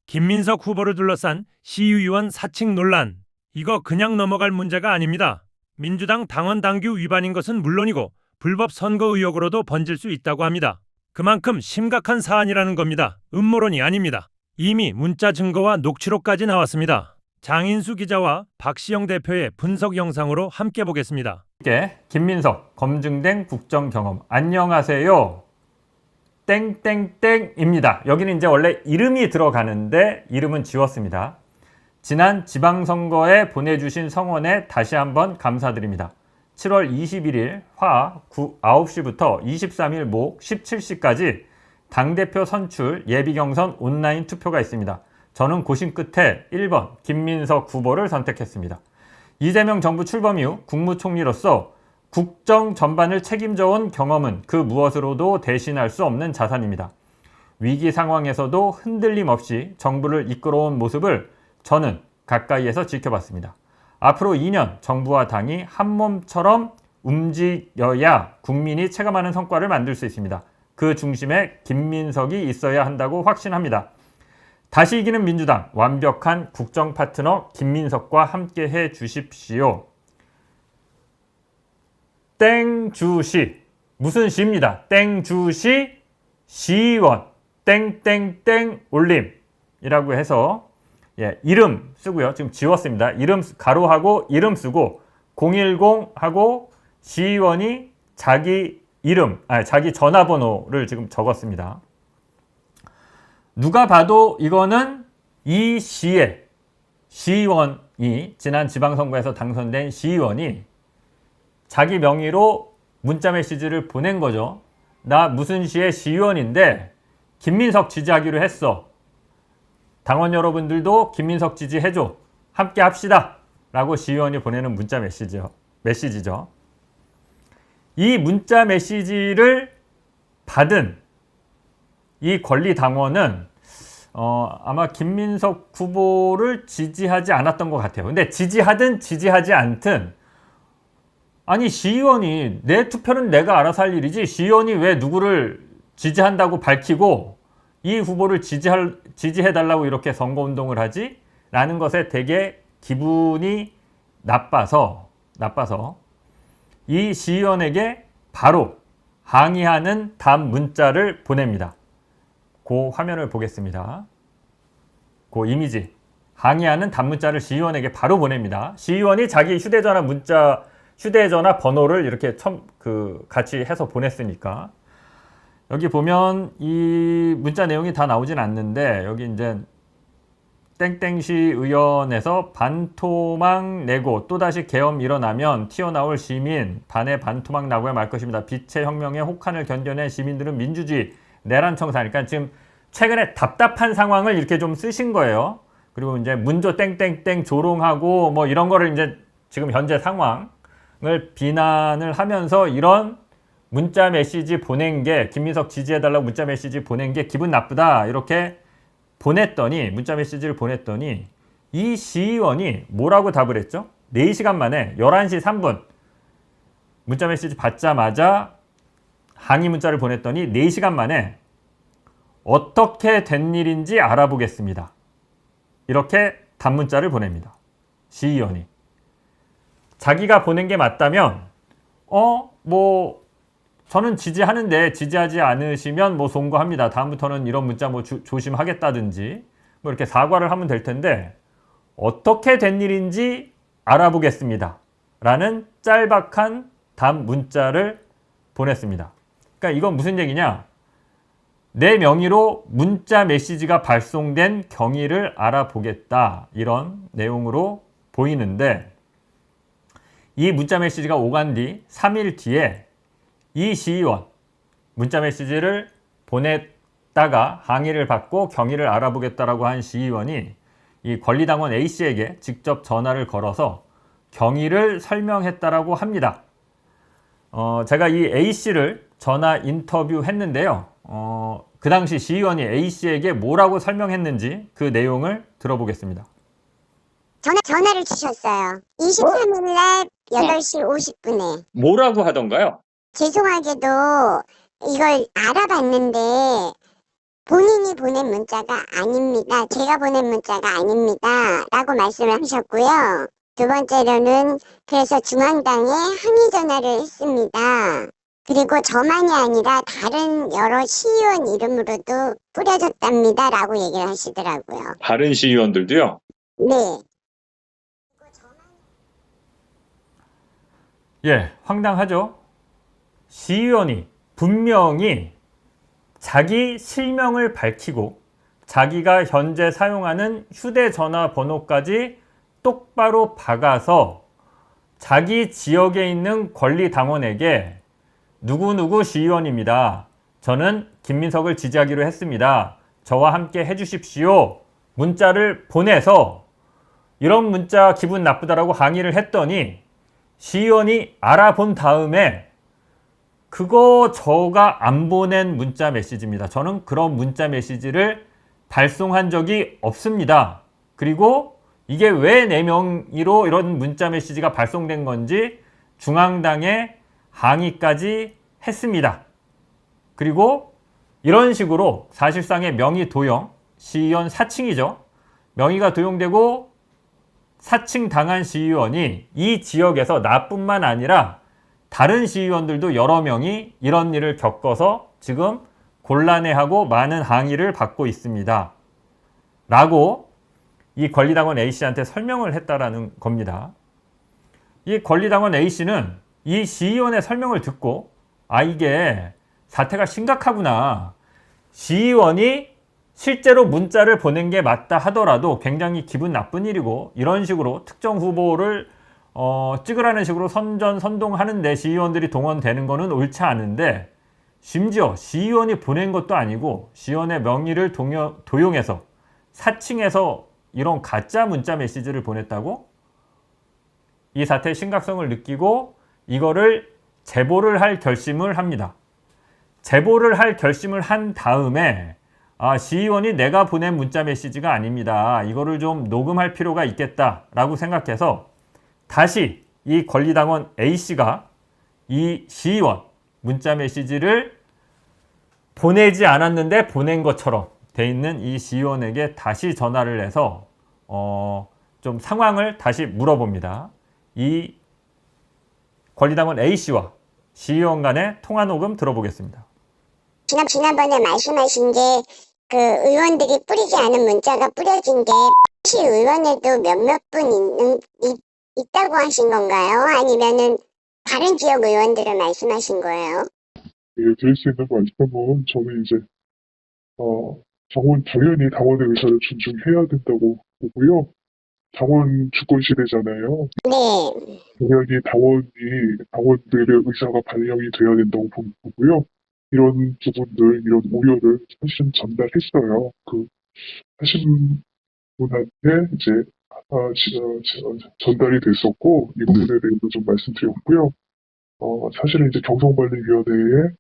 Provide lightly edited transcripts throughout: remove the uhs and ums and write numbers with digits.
김민석 후보를 둘러싼 시의원 사칙 논란. 이거 그냥 넘어갈 문제가 아닙니다. 민주당 당원 당규 위반인 것은 물론이고 불법 선거 의혹으로도 번질 수 있다고 합니다. 그만큼 심각한 사안이라는 겁니다. 음모론이 아닙니다. 이미 문자 증거와 녹취록까지 나왔습니다. 장인수 기자와 박시영 대표의 분석 영상으로 함께 보겠습니다. 김민석 검증된 국정 경험. 안녕하세요. 땡땡땡입니다. 여기는 이제 원래 이름이 들어가는데 이름은 지웠습니다. 지난 지방선거에 보내주신 성원에 다시 한번 감사드립니다. 7월 21일 화 9시부터 23일 목 17시까지 당대표 선출 예비경선 온라인 투표가 있습니다. 저는 고심 끝에 1번 김민석 후보를 선택했습니다. 이재명 정부 출범 이후 국무총리로서 국정 전반을 책임져온 경험은 그 무엇으로도 대신할 수 없는 자산입니다. 위기 상황에서도 흔들림 없이 정부를 이끌어온 모습을 저는 가까이에서 지켜봤습니다. 앞으로 2년 정부와 당이 한몸처럼 움직여야 국민이 체감하는 성과를 만들 수 있습니다. 그 중심에 김민석이 있어야 한다고 확신합니다. 다시 이기는 민주당, 완벽한 국정 파트너 김민석과 함께 해 주십시오. 땡주시, 무슨 시입니다. 땡주시 시의원 땡땡땡 올림이라고 해서 이름 쓰고요. 지금 지웠습니다. 이름 가로하고 이름 쓰고 010하고 시의원이 자기 이름, 자기 전화번호를 지금 적었습니다. 누가 봐도 이거는 이 시의 시의원이 지난 지방선거에서 당선된 시의원이 자기 명의로 문자 메시지를 보낸 거죠. 나 무슨 시의 시의원인데 김민석 지지하기로 했어. 당원 여러분들도 김민석 지지해줘. 함께 합시다. 라고 시의원이 보내는 문자 메시지죠. 이 문자 메시지를 받은 이 권리당원은 아마 김민석 후보를 지지하지 않았던 것 같아요. 근데 지지하든 지지하지 않든 아니 시의원이 내 투표는 내가 알아서 할 일이지 시의원이 왜 누구를 지지한다고 밝히고 이 후보를 지지해달라고 이렇게 선거운동을 하지? 라는 것에 되게 기분이 나빠서 이 시의원에게 바로 항의하는 답 문자를 보냅니다. 그 화면을 보겠습니다. 그 이미지. 항의하는 답 문자를 시의원에게 바로 보냅니다. 시의원이 자기 휴대전화 번호를 이렇게 같이 해서 보냈으니까. 여기 보면 이 문자 내용이 다 나오진 않는데 여기 이제 땡땡시 의원에서 반토막 내고 또다시 계엄 일어나면 튀어나올 시민 반에 반토막 나고야 말 것입니다. 빛의 혁명에 혹한을 견뎌낸 시민들은 민주주의 내란 청산. 그러니까 지금 최근에 답답한 상황을 이렇게 좀 쓰신 거예요. 그리고 이제 문조 땡땡땡 조롱하고 뭐 이런 거를 이제 지금 현재 상황을 비난을 하면서 이런 문자 메시지 보낸 게 김민석 지지해달라고 문자 메시지 보낸 게 기분 나쁘다 이렇게 문자 메시지를 보냈더니 이 시의원이 뭐라고 답을 했죠? 4시간 만에 11시 3분 문자 메시지 받자마자 항의 문자를 보냈더니 4시간 만에 어떻게 된 일인지 알아보겠습니다. 이렇게 답문자를 보냅니다. 시의원이. 자기가 보낸 게 맞다면 저는 지지하는데 지지하지 않으시면 송구합니다. 다음부터는 이런 문자 조심하겠다든지 이렇게 사과를 하면 될 텐데 어떻게 된 일인지 알아보겠습니다. 라는 짤박한 답 문자를 보냈습니다. 그러니까 이건 무슨 얘기냐? 내 명의로 문자 메시지가 발송된 경위를 알아보겠다. 이런 내용으로 보이는데 이 문자 메시지가 오간 뒤 3일 뒤에 이 시의원 문자 메시지를 보냈다가 항의를 받고 경위를 알아보겠다라고 한 시의원이 이 권리당원 A씨에게 직접 전화를 걸어서 경위를 설명했다라고 합니다. 제가 이 A씨를 전화 인터뷰했는데요. 그 당시 시의원이 A씨에게 뭐라고 설명했는지 그 내용을 들어보겠습니다. 전화를 주셨어요. 23일날 8시 50분에. 뭐라고 하던가요? 죄송하게도 이걸 알아봤는데 본인이 보낸 문자가 아닙니다. 제가 보낸 문자가 아닙니다. 라고 말씀을 하셨고요. 두 번째로는 그래서 중앙당에 항의 전화를 했습니다. 그리고 저만이 아니라 다른 여러 시의원 이름으로도 뿌려졌답니다. 라고 얘기를 하시더라고요. 다른 시의원들도요? 네. 예, 황당하죠? 시의원이 분명히 자기 실명을 밝히고 자기가 현재 사용하는 휴대전화 번호까지 똑바로 박아서 자기 지역에 있는 권리당원에게 누구누구 시의원입니다. 저는 김민석을 지지하기로 했습니다. 저와 함께 해주십시오. 문자를 보내서 이런 문자 기분 나쁘다라고 항의를 했더니 시의원이 알아본 다음에 그거 저가 안 보낸 문자 메시지입니다. 저는 그런 문자 메시지를 발송한 적이 없습니다. 그리고 이게 왜 내 명의로 이런 문자 메시지가 발송된 건지 중앙당에 항의까지 했습니다. 그리고 이런 식으로 사실상의 명의 도용, 시의원 사칭이죠. 명의가 도용되고 사칭당한 시의원이 이 지역에서 나뿐만 아니라 다른 시의원들도 여러 명이 이런 일을 겪어서 지금 곤란해하고 많은 항의를 받고 있습니다. 라고 이 권리당원 A씨한테 설명을 했다라는 겁니다. 이 권리당원 A씨는 이 시의원의 설명을 듣고 이게 사태가 심각하구나. 시의원이 실제로 문자를 보낸 게 맞다 하더라도 굉장히 기분 나쁜 일이고 이런 식으로 특정 후보를 찍으라는 식으로 선동하는데 시의원들이 동원되는 거는 옳지 않은데 심지어 시의원이 보낸 것도 아니고 시의원의 명의를 도용해서 사칭해서 이런 가짜 문자 메시지를 보냈다고? 이 사태의 심각성을 느끼고 이거를 제보를 할 결심을 합니다. 제보를 할 결심을 한 다음에 시의원이 내가 보낸 문자 메시지가 아닙니다. 이거를 좀 녹음할 필요가 있겠다라고 생각해서 다시 이 권리당원 A씨가 이 시의원 문자 메시지를 보내지 않았는데 보낸 것처럼 돼 있는 이 시의원에게 다시 전화를 해서 좀 상황을 다시 물어봅니다. 이 권리당원 A씨와 시의원 간의 통화 녹음 들어보겠습니다. 지난번에 말씀하신 게 그 의원들이 뿌리지 않은 문자가 뿌려진 게 시의원에도 몇몇 분 있다고 하신 건가요? 아니면은 다른 지역 의원들을 말씀하신 거예요? 예, 드릴 수 있는 말씀은 저는 이제 당연히 당원의 의사를 존중해야 된다고 보고요. 당원 주권 시대잖아요. 네. 당연히 당원들의 의사가 반영이 돼야 된다고 보고요. 이런 부분들, 이런 우려를 사실은 전달했어요. 하신 분한테 이제 전달이 됐었고 이 부분에 대해서 좀 말씀드렸고요. 사실은 이제 경선관리위원회에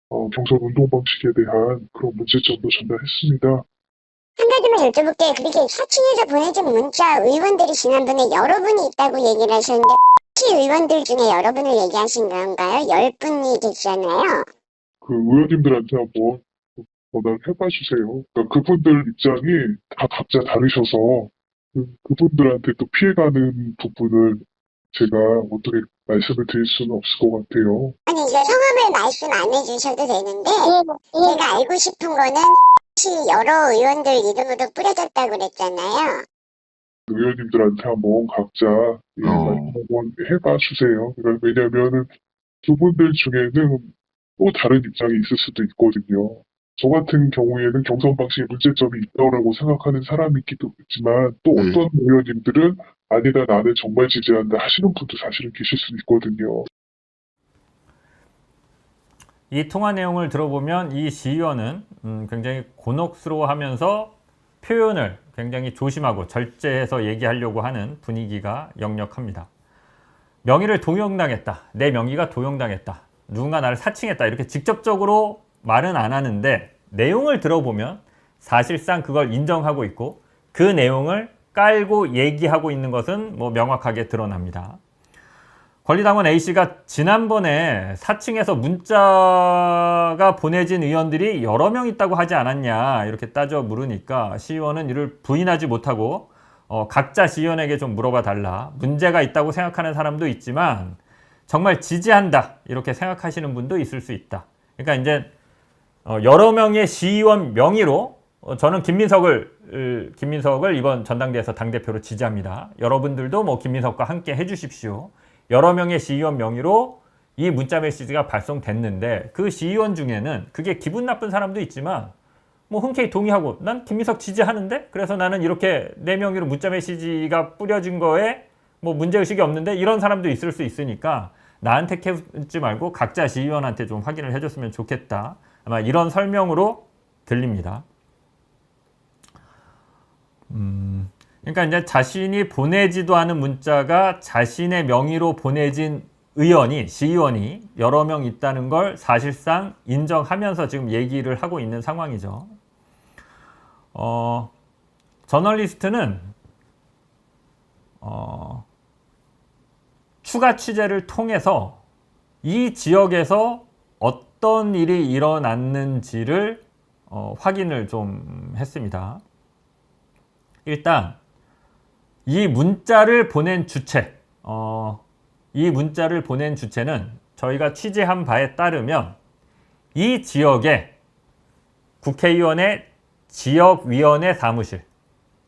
경선 운동 방식에 대한 그런 문제점도 전달했습니다. 한 가지만 여쭤볼게요. 그렇게 사칭해서 보내준 문자 의원들이 지난번에 여러분이 있다고 얘기를 하셨는데 시 의원들 중에 여러분을 얘기하신 건가요? 10분이 계시잖아요. 그 의원님들한테 한번 전화를 해봐 주세요. 그러니까 그분들 입장이 다 각자 다르셔서 그분들한테 또 피해가는 부분을 제가 어떻게 말씀을 드릴 수는 없을 것 같아요. 아니 이거 성함을 말씀 안 해주셔도 되는데 제가 알고 싶은 거는 시 여러 의원들 이름으로 뿌려졌다고 그랬잖아요. 의원님들한테 한번 각자 말씀 한번 해봐 주세요. 그러니까 왜냐면은 그분들 중에는 또 다른 입장이 있을 수도 있거든요. 저 같은 경우에는 경선 방식에 문제점이 있다고 생각하는 사람이기도 있지만 또 어떤 의원님들은 아니다 나는 정말 지지한다 하시는 분도 사실은 계실 수 있거든요. 이 통화 내용을 들어보면 이 시의원은 굉장히 곤혹스러워하면서 표현을 굉장히 조심하고 절제해서 얘기하려고 하는 분위기가 역력합니다. 명의를 도용당했다. 내 명의가 도용당했다. 누군가 나를 사칭했다. 이렇게 직접적으로 말은 안 하는데 내용을 들어보면 사실상 그걸 인정하고 있고 그 내용을 깔고 얘기하고 있는 것은 명확하게 드러납니다. 권리당원 A씨가 지난번에 사칭해서 문자가 보내진 의원들이 여러 명 있다고 하지 않았냐 이렇게 따져 물으니까 시의원은 이를 부인하지 못하고 각자 시의원에게 좀 물어봐 달라. 문제가 있다고 생각하는 사람도 있지만 정말 지지한다 이렇게 생각하시는 분도 있을 수 있다. 그러니까 이제 여러 명의 시의원 명의로 저는 김민석을 이번 전당대회에서 당대표로 지지합니다. 여러분들도 뭐 김민석과 함께 해주십시오. 여러 명의 시의원 명의로 이 문자 메시지가 발송됐는데 그 시의원 중에는 그게 기분 나쁜 사람도 있지만 뭐 흔쾌히 동의하고 난 김민석 지지하는데 그래서 나는 이렇게 내 명의로 문자 메시지가 뿌려진 거에 뭐 문제의식이 없는데 이런 사람도 있을 수 있으니까 나한테 캐묻지 말고 각자 시의원한테 좀 확인을 해줬으면 좋겠다. 아마 이런 설명으로 들립니다. 그러니까 이제 자신이 보내지도 않은 문자가 자신의 명의로 보내진 시의원이 여러 명 있다는 걸 사실상 인정하면서 지금 얘기를 하고 있는 상황이죠. 저널리스트는 추가 취재를 통해서 이 지역에서 어떤 일이 일어났는지를 확인을 좀 했습니다. 일단 이 문자를 보낸 주체는 저희가 취재한 바에 따르면 이 지역에 국회의원의 지역위원회 사무실,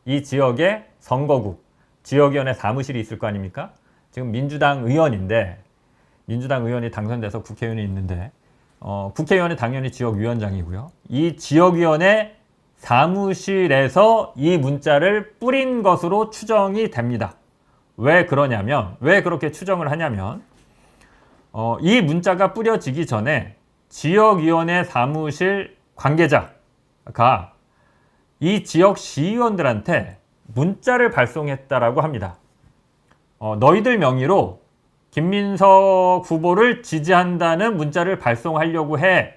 이 지역의 선거구, 지역위원회 사무실이 있을 거 아닙니까? 지금 민주당 의원인데, 민주당 의원이 당선돼서 국회의원이 있는데, 국회의원은 당연히 지역위원장이고요. 이 지역위원회 사무실에서 이 문자를 뿌린 것으로 추정이 됩니다. 왜 그러냐면, 왜 그렇게 추정을 하냐면, 이 문자가 뿌려지기 전에 지역위원회 사무실 관계자가 이 지역 시의원들한테 문자를 발송했다라고 합니다. 너희들 명의로 김민석 후보를 지지한다는 문자를 발송하려고 해.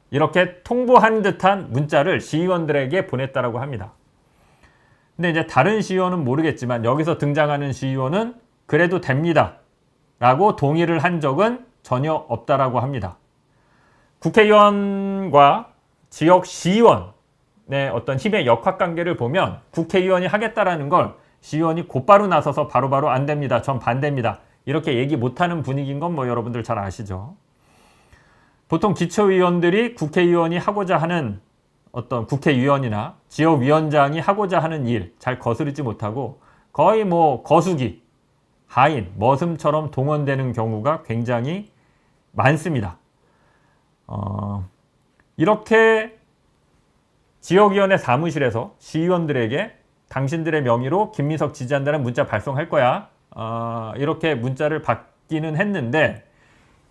이렇게 통보한 듯한 문자를 시의원들에게 보냈다라고 합니다. 근데 이제 다른 시의원은 모르겠지만 여기서 등장하는 시의원은 그래도 됩니다. 라고 동의를 한 적은 전혀 없다라고 합니다. 국회의원과 지역 시의원의 어떤 힘의 역학관계를 보면 국회의원이 하겠다라는 걸 시의원이 곧바로 나서서 바로바로 안 됩니다. 전 반대입니다. 이렇게 얘기 못하는 분위기인 건 뭐 여러분들 잘 아시죠. 보통 기초의원들이 국회의원이 하고자 하는 어떤 국회의원이나 지역위원장이 하고자 하는 일 잘 거스르지 못하고 거의 뭐 거수기, 하인, 머슴처럼 동원되는 경우가 굉장히 많습니다. 이렇게 지역위원회 사무실에서 시의원들에게 당신들의 명의로 김민석 지지한다는 문자 발송할 거야. 이렇게 문자를 받기는 했는데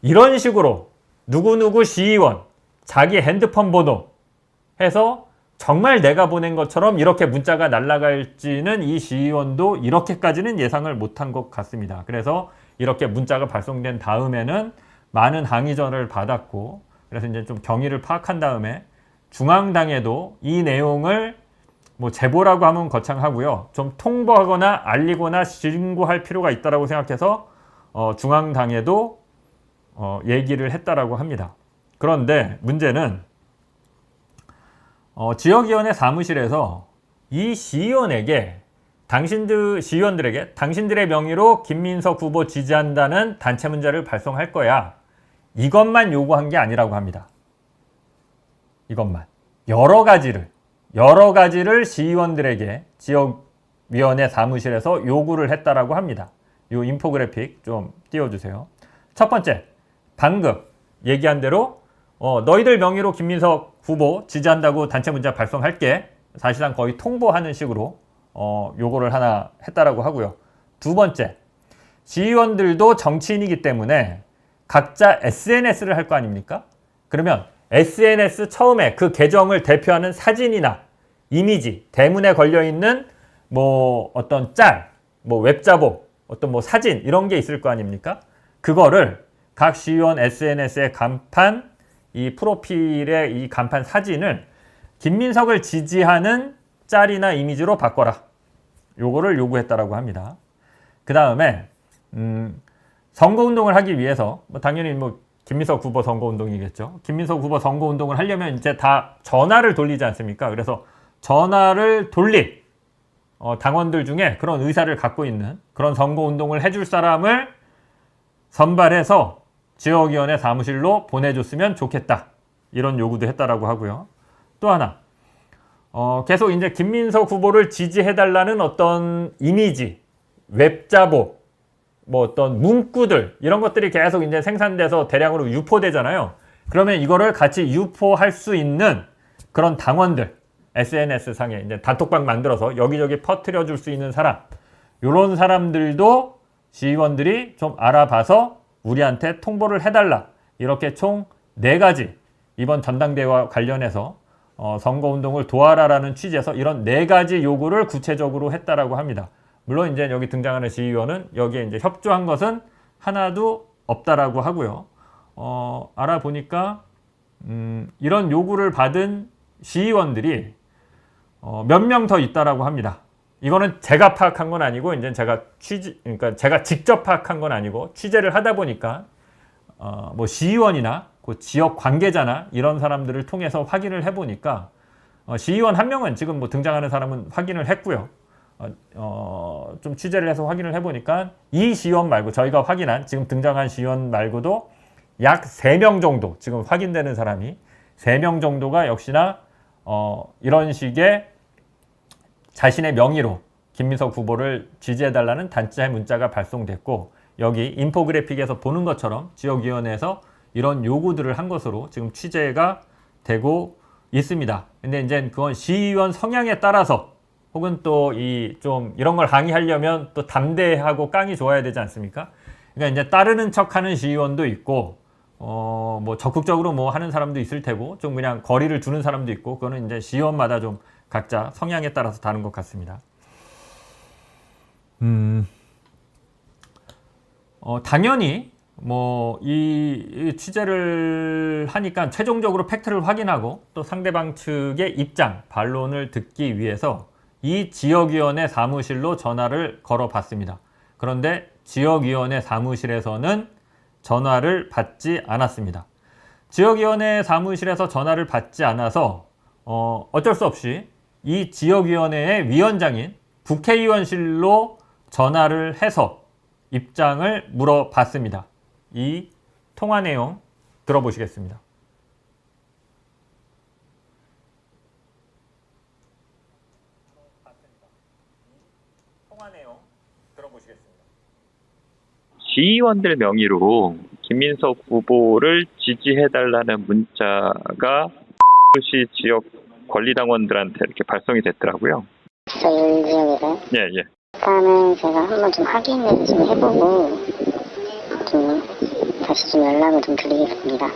이런 식으로 누구누구 시의원 자기 핸드폰 번호 해서 정말 내가 보낸 것처럼 이렇게 문자가 날아갈지는 이 시의원도 이렇게까지는 예상을 못한 것 같습니다. 그래서 이렇게 문자가 발송된 다음에는 많은 항의전을 받았고 그래서 이제 좀 경위를 파악한 다음에 중앙당에도 이 내용을 뭐 제보라고 하면 거창하고요. 좀 통보하거나 알리거나 신고할 필요가 있다라고 생각해서 중앙당에도 얘기를 했다라고 합니다. 그런데 문제는 지역위원회 사무실에서 이 시의원들에게 당신들의 명의로 김민석 후보 지지한다는 단체 문자를 발송할 거야. 이것만 요구한 게 아니라고 합니다. 이것만. 여러 가지를 시의원들에게 지역위원회 사무실에서 요구를 했다라고 합니다. 이 인포그래픽 좀 띄워주세요. 첫 번째, 방금 얘기한 대로 너희들 명의로 김민석 후보 지지한다고 단체 문자 발송할게. 사실상 거의 통보하는 식으로 요거를 하나 했다라고 하고요. 두 번째, 시의원들도 정치인이기 때문에 각자 SNS를 할 거 아닙니까? 그러면 SNS 처음에 그 계정을 대표하는 사진이나 이미지, 대문에 걸려있는 뭐 어떤 짤, 뭐 웹자보, 어떤 뭐 사진 이런 게 있을 거 아닙니까? 그거를 각 시의원 SNS의 간판, 이 프로필의 이 간판 사진을 김민석을 지지하는 짤이나 이미지로 바꿔라. 요거를 요구했다라고 합니다. 그 다음에 선거운동을 하기 위해서 당연히 김민석 후보 선거운동이겠죠. 김민석 후보 선거운동을 하려면 이제 다 전화를 돌리지 않습니까? 그래서 전화를 돌릴 당원들 중에 그런 의사를 갖고 있는 그런 선거운동을 해줄 사람을 선발해서 지역위원회 사무실로 보내줬으면 좋겠다. 이런 요구도 했다라고 하고요. 또 하나, 계속 이제 김민석 후보를 지지해달라는 어떤 이미지, 웹자보, 어떤 문구들 이런 것들이 계속 이제 생산돼서 대량으로 유포되잖아요. 그러면 이거를 같이 유포할 수 있는 그런 당원들, SNS 상에 이제 단톡방 만들어서 여기저기 퍼뜨려 줄 수 있는 사람, 이런 사람들도 시의원들이 좀 알아봐서 우리한테 통보를 해달라. 이렇게 총 4가지 이번 전당대회와 관련해서 선거운동을 도와라라는 취지에서 이런 4가지 요구를 구체적으로 했다라고 합니다. 물론 이제 여기 등장하는 시의원은 여기에 이제 협조한 것은 하나도 없다라고 하고요. 알아보니까 이런 요구를 받은 시의원들이 몇 명 더 있다라고 합니다. 이거는 제가 파악한 건 아니고 이제 그러니까 제가 직접 파악한 건 아니고 취재를 하다 보니까 시의원이나 그 지역 관계자나 이런 사람들을 통해서 확인을 해보니까 시의원 한 명은 지금 등장하는 사람은 확인을 했고요. 좀 취재를 해서 확인을 해보니까 이 시의원 말고 저희가 확인한 지금 등장한 시의원 말고도 약 3명 정도 지금 확인되는 사람이 3명 정도가 역시나 이런 식의 자신의 명의로 김민석 후보를 지지해달라는 단체 문자가 발송됐고 여기 인포그래픽에서 보는 것처럼 지역위원회에서 이런 요구들을 한 것으로 지금 취재가 되고 있습니다. 근데 이제 그건 시의원 성향에 따라서 혹은 또 이런 걸 항의하려면 또 담대하고 깡이 좋아야 되지 않습니까? 그러니까 이제 따르는 척하는 시의원도 있고 적극적으로 하는 사람도 있을 테고 좀 그냥 거리를 두는 사람도 있고 그거는 이제 시의원마다 좀 각자 성향에 따라서 다른 것 같습니다. 당연히 이 취재를 하니까 최종적으로 팩트를 확인하고 또 상대방 측의 입장, 반론을 듣기 위해서 이 지역위원회 사무실로 전화를 걸어봤습니다. 그런데 지역위원회 사무실에서는 전화를 받지 않았습니다. 지역위원회 사무실에서 전화를 받지 않아서 어쩔 수 없이 이 지역위원회의 위원장인 국회의원실로 전화를 해서 입장을 물어봤습니다. 이 통화 내용 들어보시겠습니다. 통화 내용 들어보시겠습니다. 시의원들 명의로 김민석 후보를 지지해달라는 문자가 시 지역 권리당원들한테 이렇게 발송이 됐더라고요. 저희 지역에서요? 예, 예. 일단은 제가 한번 좀 확인을 좀 해보고 좀 다시 좀 연락을 좀 드리겠습니다.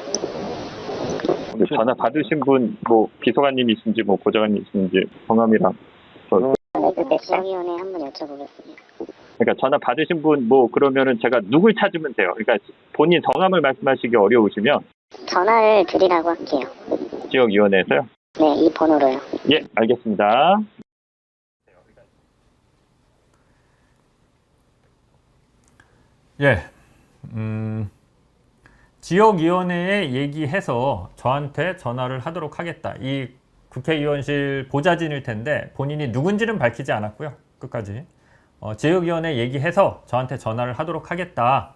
전화 받으신 분, 비서관님이신지 보좌관님이신지 성함이랑. 네, 지역위원회 한번 여쭤보겠습니다. 그러니까 전화 받으신 분, 그러면은 제가 누굴 찾으면 돼요. 그러니까 본인 성함을 말씀하시기 어려우시면. 전화를 드리라고 할게요. 지역위원회에서요? 네, 이 번호로요. 예, 알겠습니다. 예, 지역위원회에 얘기해서 저한테 전화를 하도록 하겠다. 이 국회의원실 보좌진일 텐데 본인이 누군지는 밝히지 않았고요. 끝까지. 지역위원회 얘기해서 저한테 전화를 하도록 하겠다.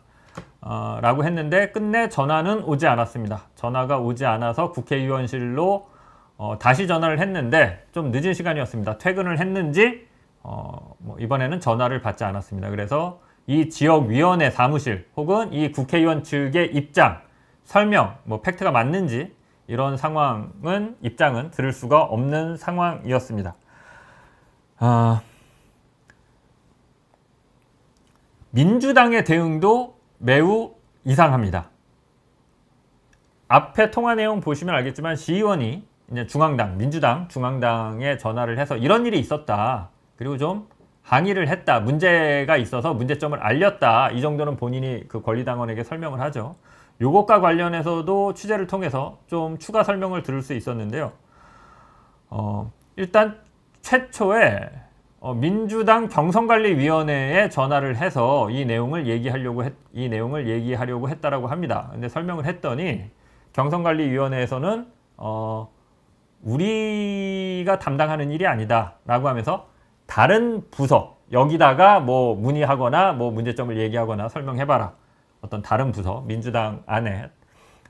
라고 했는데 끝내 전화는 오지 않았습니다. 전화가 오지 않아서 국회의원실로 다시 전화를 했는데 좀 늦은 시간이었습니다. 퇴근을 했는지 이번에는 전화를 받지 않았습니다. 그래서 이 지역위원회 사무실 혹은 이 국회의원 측의 입장, 설명, 팩트가 맞는지 이런 입장은 들을 수가 없는 상황이었습니다. 민주당의 대응도 매우 이상합니다. 앞에 통화 내용 보시면 알겠지만 시의원이 이제 민주당 중앙당에 전화를 해서 이런 일이 있었다. 그리고 좀 항의를 했다. 문제가 있어서 문제점을 알렸다. 이 정도는 본인이 그 권리당원에게 설명을 하죠. 요것과 관련해서도 취재를 통해서 좀 추가 설명을 들을 수 있었는데요. 일단 최초에 민주당 경선관리위원회에 전화를 해서 이 내용을 얘기하려고 했다라고 합니다. 근데 설명을 했더니 경선관리위원회에서는 우리가 담당하는 일이 아니다라고 하면서 다른 부서, 여기다가 뭐 문의하거나 뭐 문제점을 얘기하거나 설명해봐라. 어떤 다른 부서, 민주당 안에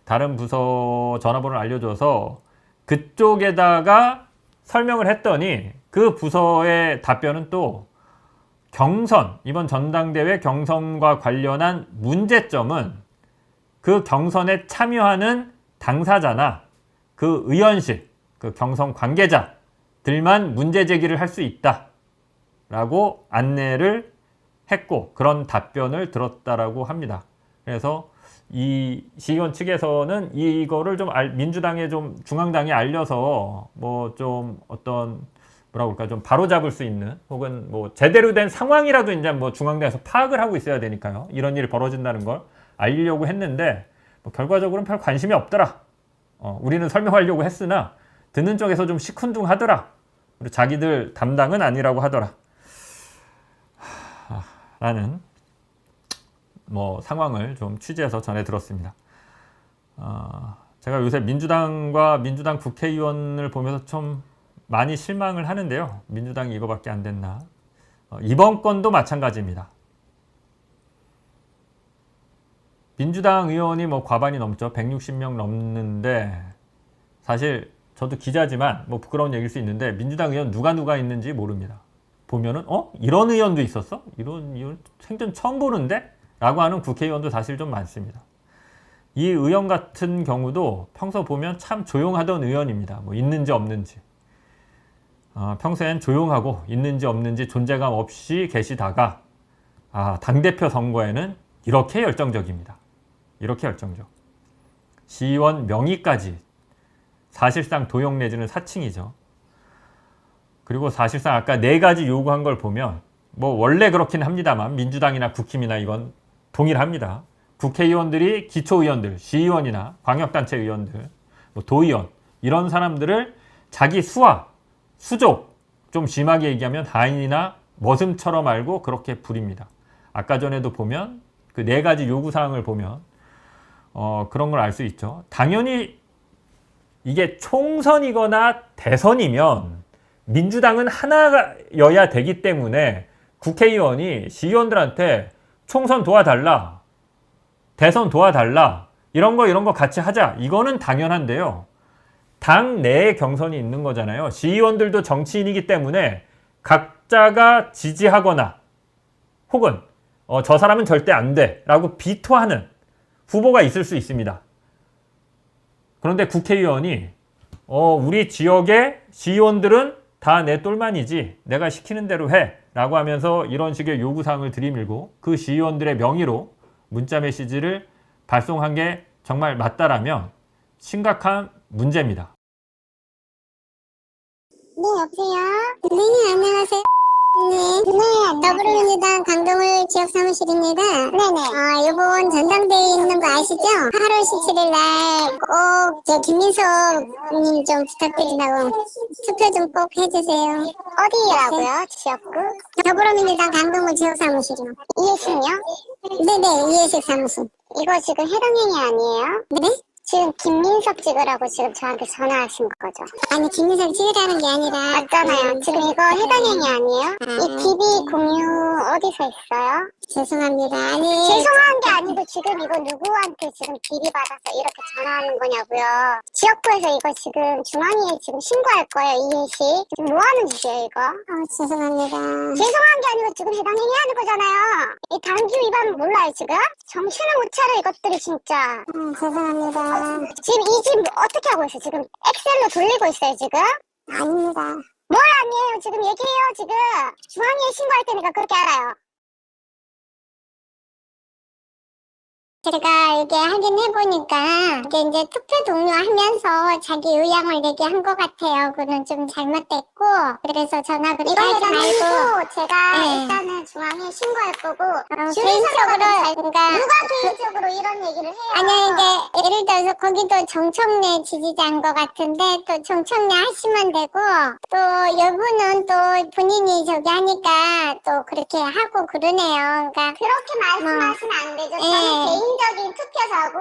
다른 부서 전화번호를 알려줘서 그쪽에다가 설명을 했더니 그 부서의 답변은 또 이번 전당대회 경선과 관련한 문제점은 그 경선에 참여하는 당사자나 그 의원실, 그 경선 관계자들만 문제 제기를 할 수 있다라고 안내를 했고 그런 답변을 들었다라고 합니다. 그래서 이 시의원 측에서는 이거를 좀 민주당에 좀 중앙당에 알려서 뭐 좀 어떤 뭐라고 할까 좀 바로잡을 수 있는 혹은 뭐 제대로 된 상황이라도 이제 뭐 중앙당에서 파악을 하고 있어야 되니까요. 이런 일이 벌어진다는 걸 알리려고 했는데 뭐 결과적으로는 별 관심이 없더라. 우리는 설명하려고 했으나 듣는 쪽에서 좀 시큰둥하더라. 그리고 자기들 담당은 아니라고 하더라. 라는 뭐 상황을 좀 취재해서 전해 들었습니다. 제가 요새 민주당과 민주당 국회의원을 보면서 좀 많이 실망을 하는데요. 민주당이 이거밖에 안 됐나. 이번 건도 마찬가지입니다. 민주당 의원이 뭐 과반이 넘죠. 160명 넘는데 사실 저도 기자지만 뭐 부끄러운 얘기일 수 있는데 민주당 의원 누가 있는지 모릅니다. 보면은 이런 의원도 있었어? 이런 의원 생전 처음 보는데? 라고 하는 국회의원도 사실 좀 많습니다. 이 의원 같은 경우도 평소 보면 참 조용하던 의원입니다. 뭐 있는지 없는지. 평소엔 조용하고 있는지 없는지 존재감 없이 계시다가 당대표 선거에는 이렇게 열정적입니다. 이렇게 열정적. 시의원 명의까지 사실상 도용 내지는 사칭이죠. 그리고 사실상 아까 4가지 요구한 걸 보면 뭐 원래 그렇긴 합니다만 민주당이나 국힘이나 이건 동일합니다. 국회의원들이 기초의원들, 시의원이나 광역단체 의원들, 뭐 도의원 이런 사람들을 자기 수족 좀 심하게 얘기하면 하인이나 머슴처럼 알고 그렇게 부립니다. 아까 전에도 보면 그 4가지 요구사항을 보면 그런 걸 알 수 있죠. 당연히 이게 총선이거나 대선이면 민주당은 하나여야 되기 때문에 국회의원이 시의원들한테 총선 도와달라, 대선 도와달라, 이런 거 같이 하자. 이거는 당연한데요. 당 내에 경선이 있는 거잖아요. 시의원들도 정치인이기 때문에 각자가 지지하거나 혹은 저 사람은 절대 안 돼 라고 비토하는 후보가 있을 수 있습니다. 그런데 국회의원이 우리 지역의 시의원들은 다 내 똘만이지 내가 시키는 대로 해 라고 하면서 이런 식의 요구사항을 들이밀고 그 시의원들의 명의로 문자 메시지를 발송한 게 정말 맞다라면 심각한 문제입니다. 네, 여보세요? 네, 안녕하세요. 네, 더불어민주당 강동을 지역사무실입니다. 네네. 이번 전당대회 있는 거 아시죠? 8월 17일 날 꼭 제 김민석님 좀 부탁드린다고 투표 좀 꼭 해주세요. 어디라고요? 지역구? 더불어민주당 강동을 지역사무실이요. 이해식요? 네네, 이해식 사무실. 이거 지금 해당행위 아니에요? 네? 지금 김민석 찍으라고 지금 저한테 전화하신 거죠? 아니, 김민석 찍으라는 게 아니라 맞잖아요. 지금 이거 해당행위 아니에요? 이 DB 공유 어디서 있어요? 죄송합니다. 아니, 죄송한 게 아니고 지금 이거 누구한테 지금 DB 받아서 이렇게 전화하는 거냐고요. 지역구에서 이거 지금 중앙위에 지금 신고할 거예요. 이해식. 지금 뭐 하는 짓이에요 이거? 죄송합니다. 죄송한 게 아니고 지금 해당행위 하는 거잖아요. 이 당규 위반 몰라요 지금? 정신을 못 차려 이것들이 진짜. 죄송합니다. 지금 이 집 어떻게 하고 있어요? 지금 엑셀로 돌리고 있어요 지금? 아닙니다. 뭘 아니에요? 지금 얘기해요 지금. 중앙위에 신고할 테니까 그렇게 알아요. 제가 이게 확인해보니까 이제 투표 동료하면서 자기 의향을 내게 한 것 같아요. 그건 좀 잘못됐고 그래서 전화 그렇게 하지 말고 제가 일단은 중앙에 신고할 거고 개인적으로 그러니까 누가 개인적으로 이런 얘기를 해요? 아니 이게 예를 들어서 거기도 정청래 지지자인 것 같은데 또 정청래 하시면 되고 또 여부는 또 본인이 저기 하니까 또 그렇게 하고 그러네요. 그러니까 그렇게 말씀하시면 안 되죠. 저는 개인적인 투표자고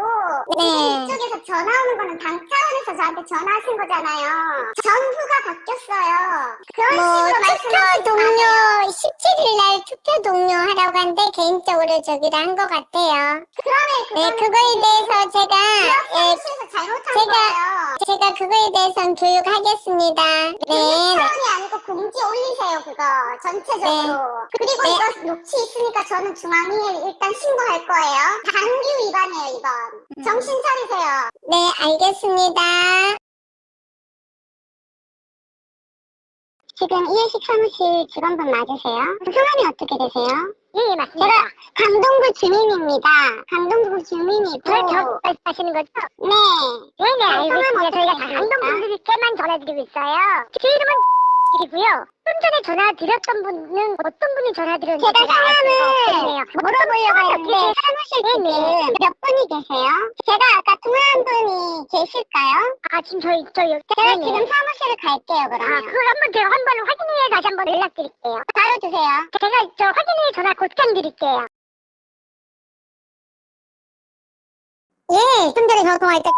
이쪽에서 전화 오는 거는 당 차원에서 저한테 전화하신 거잖아요. 정부가 바뀌었어요. 그런 식으로 투표 동료 17일 날 투표 동료 하라고 하는데 개인적으로 저기를 한 것 같아요. 그러면 그거에 대해서 제가 제가 그거에 대해서는 교육하겠습니다. 차원이 아니고 공지 올리세요 그거 전체적으로. 그리고 이거 녹취 있으니까 저는 중앙위에 일단 신고할 거예요. 당규 위반이에요 이건. 정신 차리세요. 네 알겠습니다. 지금 이해식 사무실 직원분 맞으세요? 성함이 어떻게 되세요? 예, 맞습니다. 제가 강동구 주민입니다. 강동구 주민이고. 저 말씀하시는 거죠? 네. 네네, 알겠습니다. 저희가 강동분들께만 전화드리고 있어요. 제 이름은 이고요. 좀 전에 전화 드렸던 분은 어떤 분이 전화 드렸는지 제가 성함을 물어보려고 하는데 사무실 지금 몇 분이 계세요? 제가 아까 통화한 분이 계실까요? 아 지금 제가 지금 사무실을 갈게요 그러면. 아 그걸 제가 한번 확인해 다시 한번 연락드릴게요. 바로 주세요. 제가 확인해 전화 곧장 드릴게요. 예, 좀 전에 전화 통화할 때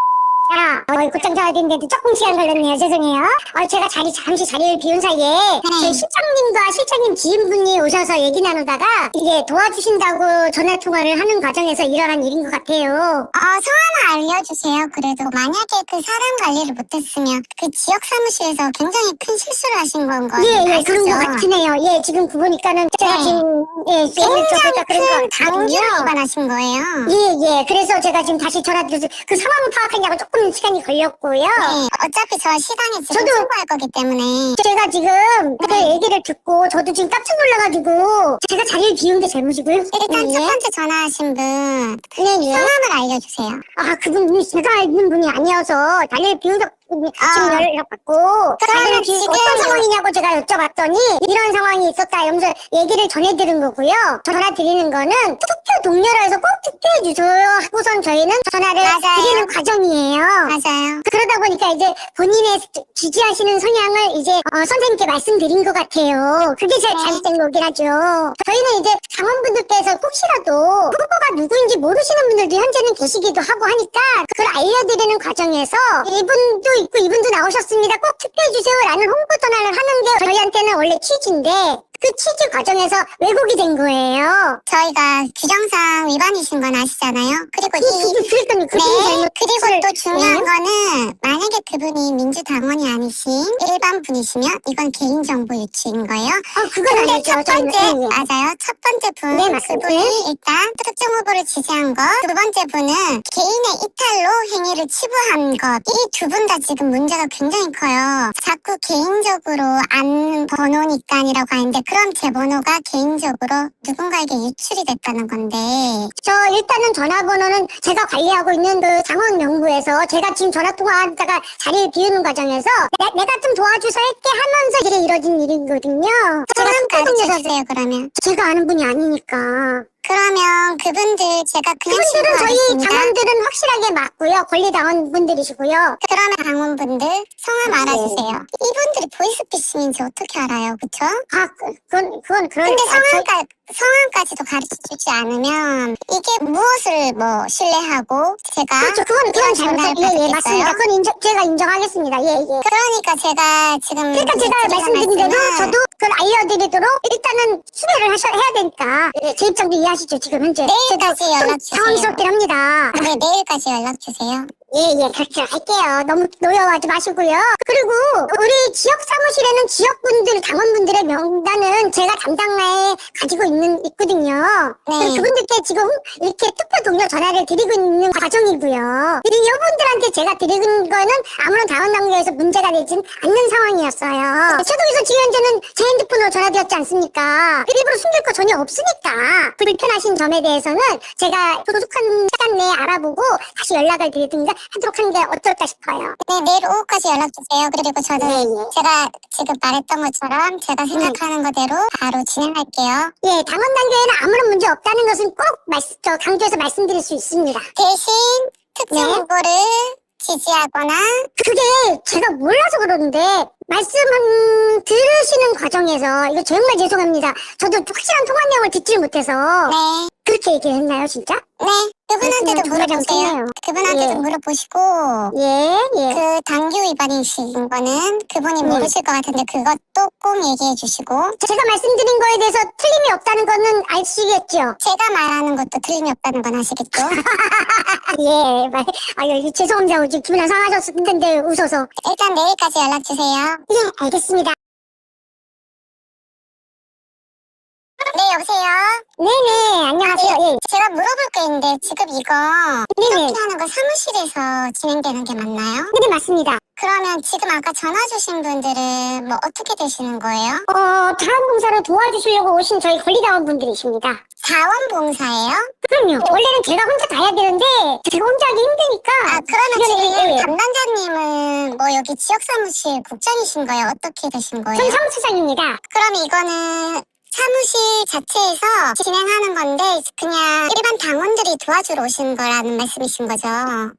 곧장 전화 드리는데 조금 시간 걸렸네요. 죄송해요. 제가 잠시 자리를 비운 사이에 저희 실장님과 실장님 지인분이 오셔서 얘기 나누다가 이게 도와주신다고 전화 통화를 하는 과정에서 일어난 일인 것 같아요. 성함을 알려주세요. 그래도 만약에 그 사람 관리를 못했으면 그 지역 사무실에서 굉장히 큰 실수를 하신 건 거예요. 예, 그런 것 같긴 해요. 예, 지금 보니까는 제가 지금 굉장히 큰 당규를 위반하신 거예요. 예. 그래서 제가 지금 다시 전화 드려서 그 상황을 파악하려고 조금 시간이 걸렸고요. 네, 어차피 저 시간에 지금 신고할 거기 때문에 제가 지금 그 얘기를 듣고 저도 지금 깜짝 놀라가지고 제가 자리를 비운 게 잘못이고요. 일단 첫 번째 전화하신 분 성함을 알려주세요. 그분이 제가 알는 분이 아니어서 자리를 비워서 지금 연락받고 그러면 지금 어떤 상황이냐고 제가 여쭤봤더니 이런 상황이 있었다 이러면서 얘기를 전해드린 거고요. 전화 드리는 거는 투표 동료로 해서 꼭 투표해주세요 하고선 저희는 전화를 드리는 과정이에요. 맞아요. 그러다 보니까 이제 본인의 지지하시는 성향을 이제 선생님께 말씀드린 것 같아요. 그게 제일 잘못된 거긴 하죠. 저희는 이제 당원분들께서 혹시라도 후보가 누구인지 모르시는 분들도 현재는 계시기도 하고 하니까 그걸 알려드리는 과정에서 이분도 있고 이분도 나오셨습니다. 꼭 투표해주세요 라는 홍보 전화를 하는 게 저희한테는 원래 취지인데 그 취지 과정에서 왜곡이 된 거예요. 저희가 규정상 위반이신 건 아시잖아요. 그리고 그리고 또 중요한 거는 만약에 그분이 민주당원이 아니신 일반 분이시면 이건 개인정보 유출인 거예요. 그건 아니죠. 맞아요. 첫 번째 분 그분이 일단 특정 후보를 지지한 것, 두 번째 분은 개인의 이탈로 행위를 치부한 것. 이 두 분 다 지금 문제가 굉장히 커요. 자꾸 개인적으로 안 번호니까이라고 하는데 그럼 제 번호가 개인적으로 누군가에게 유출이 됐다는 건데 일단은 전화번호는 제가 관리하고 있는 그 당원 명부에서 제가 지금 전화통화하다가 자리를 비우는 과정에서 내가 좀 도와줘서 할게 하면서 이게 이뤄진 일이거든요. 성함까지 주세요 그러면. 제가 아는 분이 아니니까. 그러면 그분들 제가 그냥 그분들은 저희 당원들은 확실하게 맞고요. 권리당원분들이시고요. 그러면 당원분들 성함 알아주세요. 이분들이 보이스피싱인지 어떻게 알아요? 그쵸? 그건 근데 성함까지도 가르쳐주지 않으면 이게 무엇을 신뢰하고 제가 그렇죠. 그건 잘못했어요. 맞습니다. 그건 제가 인정하겠습니다. 그러니까 제가 지금 제가 말씀드린 대로 저도 그걸 알려드리도록 일단은 수배를 해야 되니까 제 입장도 이해하시죠. 지금 현재 내일까지 연락 주세요. 당황스럽긴 합니다. 네, 내일까지 연락 주세요. 예, 그렇게 할게요. 너무 노여워하지 마시고요. 그리고 우리 지역 사무실에는 지역분들, 당원분들의 명단은 제가 담당하에 가지고 있거든요. 그래서 그분들께 지금 이렇게 투표 동료 전화를 드리고 있는 과정이고요. 이분들한테 제가 드리는 거는 아무런 당원 단계에서 문제가 되진 않는 상황이었어요. 최동희선 지휘원장은 제 핸드폰으로 전화드렸지 않습니까? 일부러 숨길 거 전혀 없으니까 불편하신 점에 대해서는 제가 소속한 시간 내에 알아보고 다시 연락을 드리든가 하도록 하는 게 어떨까 싶어요. 네, 내일 오후까지 연락 주세요. 그리고 저도 제가 지금 말했던 것처럼 제가 생각하는 거대로 바로 진행할게요. 예, 당원 단계에는 아무런 문제 없다는 것은 꼭 강조해서 말씀드릴 수 있습니다. 대신 특정 후보를 지지하거나 그게 제가 몰라서 그러는데 말씀 들으시는 과정에서 이거 정말 죄송합니다. 저도 확실한 통화 내용을 듣질 못해서 네, 그렇게 얘기했나요, 진짜? 네. 그분한테도 말씀을 좀 물어보세요. 잘못했네요. 그분한테도 예. 물어보시고 예. 그 당규 위반이신 거는 그분이 모르실 것 같은데 그것도 꼭 얘기해 주시고 제가 말씀드린 거에 대해서 틀림이 없다는 거는 아시겠죠? 제가 말하는 것도 틀림이 없다는 건 아시겠죠? 예, 죄송합니다. 지금 기분 상하셨을 텐데 웃어서. 일단 내일까지 연락 주세요. 예, 알겠습니다. 네, 여보세요? 네네, 안녕하세요. 예. 제가 물어볼 게 있는데 지금 이거 네네. 이렇게 하는 거 사무실에서 진행되는 게 맞나요? 네, 맞습니다. 그러면 지금 아까 전화 주신 분들은 뭐 어떻게 되시는 거예요? 자원봉사를 도와주시려고 오신 저희 권리당원분들이십니다. 자원봉사예요? 그럼요. 원래는 제가 혼자 다 해야 되는데 제가 혼자 하기 힘드니까. 아, 그러면 지금 예. 담당자님은 뭐 여기 지역사무실 국장이신 거예요? 어떻게 되신 거예요? 전 사무처장입니다. 그럼 이거는 사무실 자체에서 진행하는 건데 그냥 일반 당원들이 도와주러 오신 거라는 말씀이신 거죠?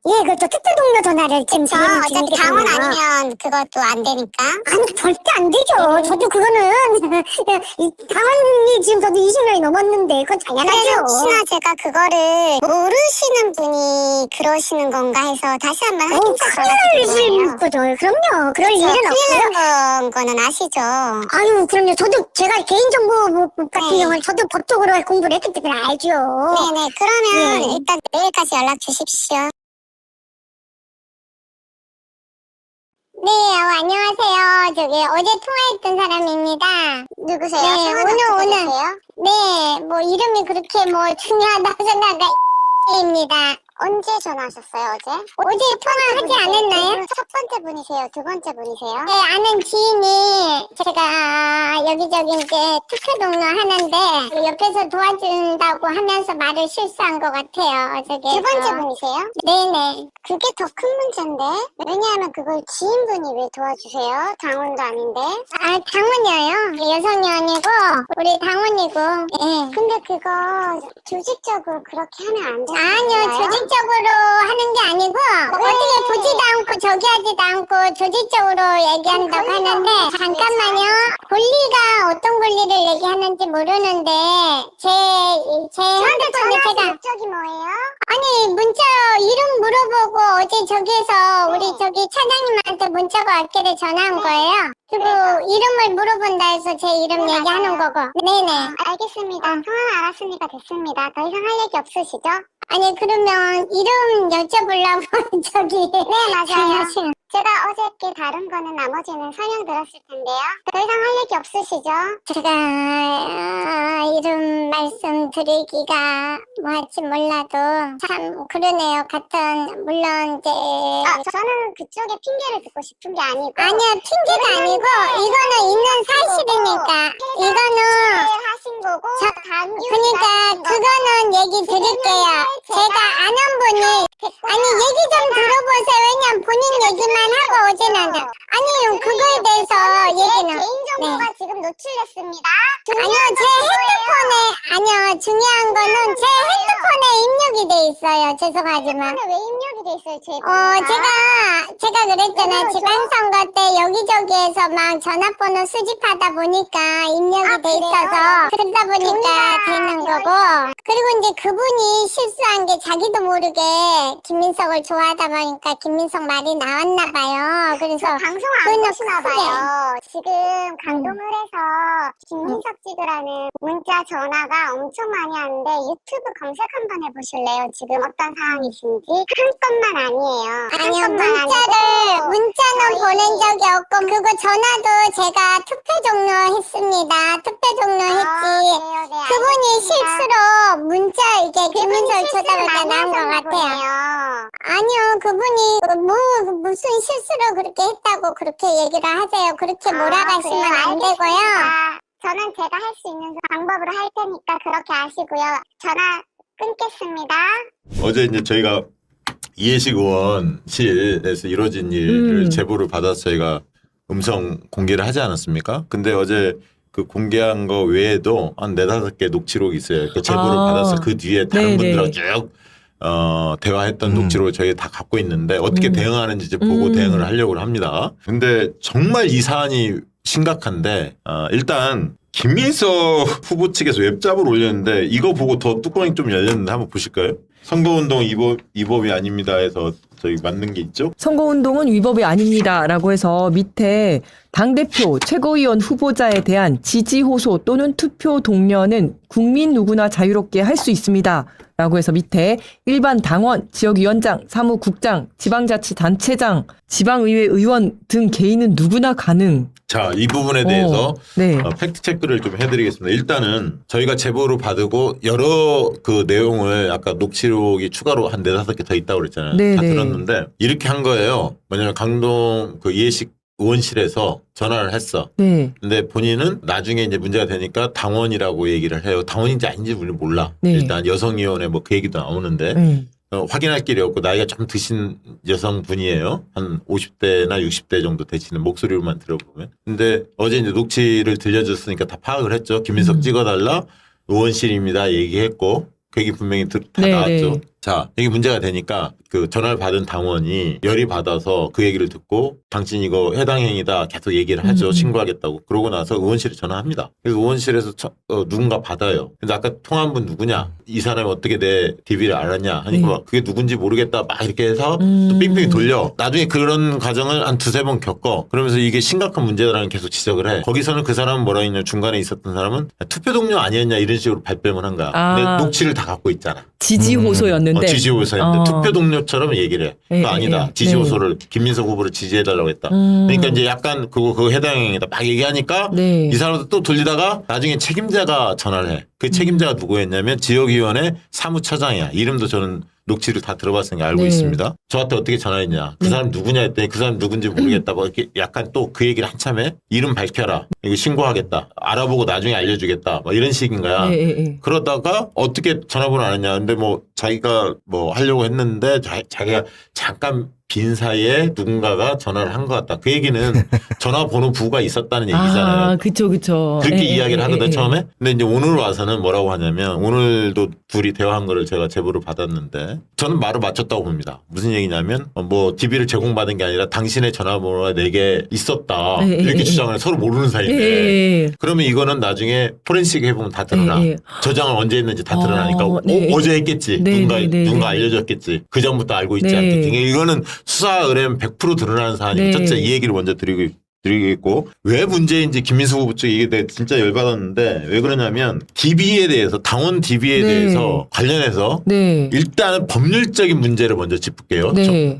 예, 그렇죠. 특별동료 전화를 지금 저 드리는 어차피 당원 아니면 그것도 안 되니까. 아니, 절대 안 되죠. 저도 그거는 이 당원이 지금 저도 20년이 넘었는데 그건 그래서 당연하죠. 혹시나 제가 그거를 모르시는 분이 그러시는 건가 해서 다시 한번 확인해 큰일 거죠. 그럼요. 그럴 일은 없고요. 큰일 난 거는 아시죠? 아유, 그럼요. 저도 제가 개인정보 같은 네. 경우는 저도 법적으로 공부를 했기 때문에 알죠. 네네. 그러면 네. 일단 내일까지 연락 주십시오. 네, 안녕하세요. 저기 어제 통화했던 사람입니다. 누구세요? 네, 오늘. 네, 뭐 이름이 그렇게 뭐 중요하다고 생각가 입니다. 언제 전화하셨어요, 어제? 어제 통화하지 않았나요? 첫 번째 분이세요? 두 번째 분이세요? 네, 아는 지인이 제가 여기저기 이제 투표 동료 하는데 옆에서 도와준다고 하면서 말을 실수한 것 같아요. 어저께. 두 번째 분이세요? 네네. 그게 더 큰 문제인데? 왜냐하면 그걸 지인분이 왜 도와주세요? 당원도 아닌데? 아, 당원이에요. 여성이 아니고 우리 당원이고. 예. 근데 그거 조직적으로 그렇게 하면 안 되는 아니요, 조직적으로 하는 게 아니고 어떻게 보지도 않고 저기 하지도 않고 조직적으로 얘기한다고 하는데 잠깐만요. 권리가 어떤 권리를 얘기하는지 모르는데 제 핸드폰에 제가 목적이 뭐예요? 아니 문자 이름 물어보고 어제 저기에서 우리 저기 차장님한테 문자가 왔길래 전화한 거예요. 그리고 이름을 물어본다 해서 제 이름 네, 얘기하는 맞아요. 거고. 네네. 알겠습니다. 상황 알았으니까 됐습니다. 더 이상 할 얘기 없으시죠? 아니 그러면 이름 여쭤보려고 저기. 네, 맞아요. 전화하신. 제가 어저께 다른 거는 나머지는 설명 들었을 텐데요. 더 이상 할 얘기 없으시죠? 제가 이름 말씀드리기가 뭐할지 몰라도 참 그러네요. 같은 물론 이제 저는 그쪽에 핑계를 듣고 싶은 게 아니고 아니야 핑계가 아니고 이거는 있는 사실이니까 이거는 하신 거고 그러니까 그거는 얘기 드릴게요. 제가 아는 분이 아니 얘기 좀 들어보세요. 왜냐면 본인 얘기만 하고 오진 않아. 아니 그거에 대해서 얘기는 개인정보가 지금 노출됐습니다. 아니요 제 핸드폰에 중요한 거는 제 핸드폰에 입력이 돼 있어요. 죄송하지만 왜 입력이 돼 있어요? 제 제가 그랬잖아요. 지방선거 때 여기저기에서 막 전화번호 수집하다 보니까 입력이 돼 있어서 그러다 보니까 되는 거고 그리고 이제 그분이 실수한 게 자기도 모르게 김민석을 좋아하다 보니까 김민석 말이 나왔나 봐요. 그래서 방송 방송 안 보시나 봐요. 지금 강동을에서 김민석 지도라는 문자 전화가 엄청 많이 하는데 유튜브 검색 한번 해보실래요? 지금 어떤 상황이신지. 한 건만 아니에요. 아니요, 문자는 보낸 적이 없고 그리고 전화도 제가 투표 종료했습니다. 투표 종료했지. 그분이 실수로 문자 이게 김민석 쳐다보다 나온 것 같아요. 아니요, 그분이 무슨 실수로 그렇게 했다고 그렇게 얘기를 하세요. 그렇게 몰아가시면 안 되고요. 저는 제가 할 수 있는 방법으로 할 테니까 그렇게 하시고요. 전화 끊겠습니다. 어제 이제 저희가 이해식 의원실에서 이루어진 일을 제보를 받아서 저희가 음성 공개를 하지 않았습니까? 근데 어제 그 공개한 거 외에도 한 4-5개 녹취록이 있어요. 그 제보를 받아서 그 뒤에 다른 분들하고 쭉 대화했던 녹취록을 저희 다 갖고 있는데 어떻게 대응하는지 이제 보고 대응을 하려고 합니다. 근데 정말 이 사안이 심각한데 일단 김민석 후보 측에서 웹잡을 올렸는데 이거 보고 더 뚜껑이 좀 열렸는데 한번 보실까요? 선거운동 위법이 아닙니다 해서 저희 맞는 게 있죠? 선거운동은 위법이 아닙니다라고 해서 밑에 당대표 최고위원 후보자에 대한 지지 호소 또는 투표 독려는 국민 누구나 자유롭게 할 수 있습니다. 라고 해서 밑에 일반 당원, 지역위원장, 사무국장, 지방자치단체장, 지방의회 의원 등 개인은 누구나 가능. 자, 이 부분에 대해서 네. 팩트 체크를 좀 해드리겠습니다. 일단은 저희가 제보를 받고 여러 그 내용을 아까 녹취록이 추가로 한 4-5개 더 있다고 그랬잖아요. 네, 다 네. 들었는데 이렇게 한 거예요. 뭐냐면 강동 그 이해식 의원실에서 전화를 했어. 네. 근데 본인은 나중에 이제 문제가 되니까 당원이라고 얘기를 해요. 당원인지 아닌지 우리는 몰라. 네. 일단 여성위원회 뭐 그 얘기도 나오는데 확인할 길이 없고 나이가 좀 드신 여성분이에요. 한 50대나 60대 정도 되시는 목소리로만 들어보면. 근데 어제 이제 녹취를 들려줬으니까 다 파악을 했죠. 김민석 찍어달라. 의원실입니다. 얘기했고. 그 얘기 분명히 다 네, 나왔죠. 네. 자, 이게 문제가 되니까 그 전화를 받은 당원이 열이 받아서 그 얘기를 듣고 당신 이거 해당 행위다 계속 얘기를 하죠. 신고하겠다고. 그러고 나서 의원실에 전화합니다. 그래서 의원실에서 누군가 받아요. 근데 아까 통화한 분 누구냐? 이 사람이 어떻게 내 DB를 알았냐? 하니까 막 그게 누군지 모르겠다. 막 이렇게 해서 또 빙빙 돌려. 나중에 그런 과정을 한 2-3번 겪어. 그러면서 이게 심각한 문제다라는 계속 지적을 해. 거기서는 그 사람은 뭐라 했냐? 중간에 있었던 사람은 투표 동료 아니었냐? 이런 식으로 발뺌을 한 거야. 근데 녹취를 다 갖고 있잖아. 지지 호소였는데. 지지 호소였는데 투표 동료처럼 얘기를 해. 그거 아니다. 지지 호소를 김민석 후보를 지지해달라고 했다. 그러니까 이제 약간 그거 해당 행위다 막 얘기하니까 네. 이 사람도 또 돌리다가 나중에 책임자가 전화를 해. 그 책임자가 누구였냐면 지역위원회 사무처장이야. 이름도 저는 녹취를 다 들어봤으니까 알고 네. 있습니다. 저한테 어떻게 전화했냐. 그 사람 누구냐 했더니 그 사람 누군지 모르겠다. 뭐 이렇게 약간 또 그 얘기를 한참 해. 이름 밝혀라. 이거 신고하겠다. 알아보고 나중에 알려주겠다. 뭐 이런 식인 거야. 네. 그러다가 어떻게 전화번호 안 했냐. 근데 뭐 자기가 뭐 하려고 했는데 자기가 잠깐 빈 사이에 누군가가 전화를 한 것 같다. 그 얘기는 전화번호 부가 있었다는 얘기잖아요. 아, 그쵸. 그렇게 이야기를 하거든 처음에. 근데 이제 오늘 와서는 뭐라고 하냐면 오늘도 둘이 대화한 거를 제가 제보를 받았는데 저는 말을 맞췄다고 봅니다. 무슨 얘기냐면 뭐 DB를 제공받은 게 아니라 당신의 전화번호가 4개 있었다. 이렇게 주장을 해. 서로 모르는 사이인데. 그러면 이거는 나중에 포렌식 해보면 다 드러나. 저장을 언제 했는지 다 드러나니까 어제 했겠지. 누군가 알려줬겠지. 그 전부터 알고 있지 않겠지. 이거는 수사 의뢰면 100% 드러나는 사안이고 첫째 이 얘기를 먼저 드리겠고 왜 문제인지 김민수 후보 측이 이게 내가 진짜 열받았는데 왜 그러냐면 DB에 대해서 당원 DB에 대해서 관련해서 일단 법률적인 문제를 먼저 짚을게요.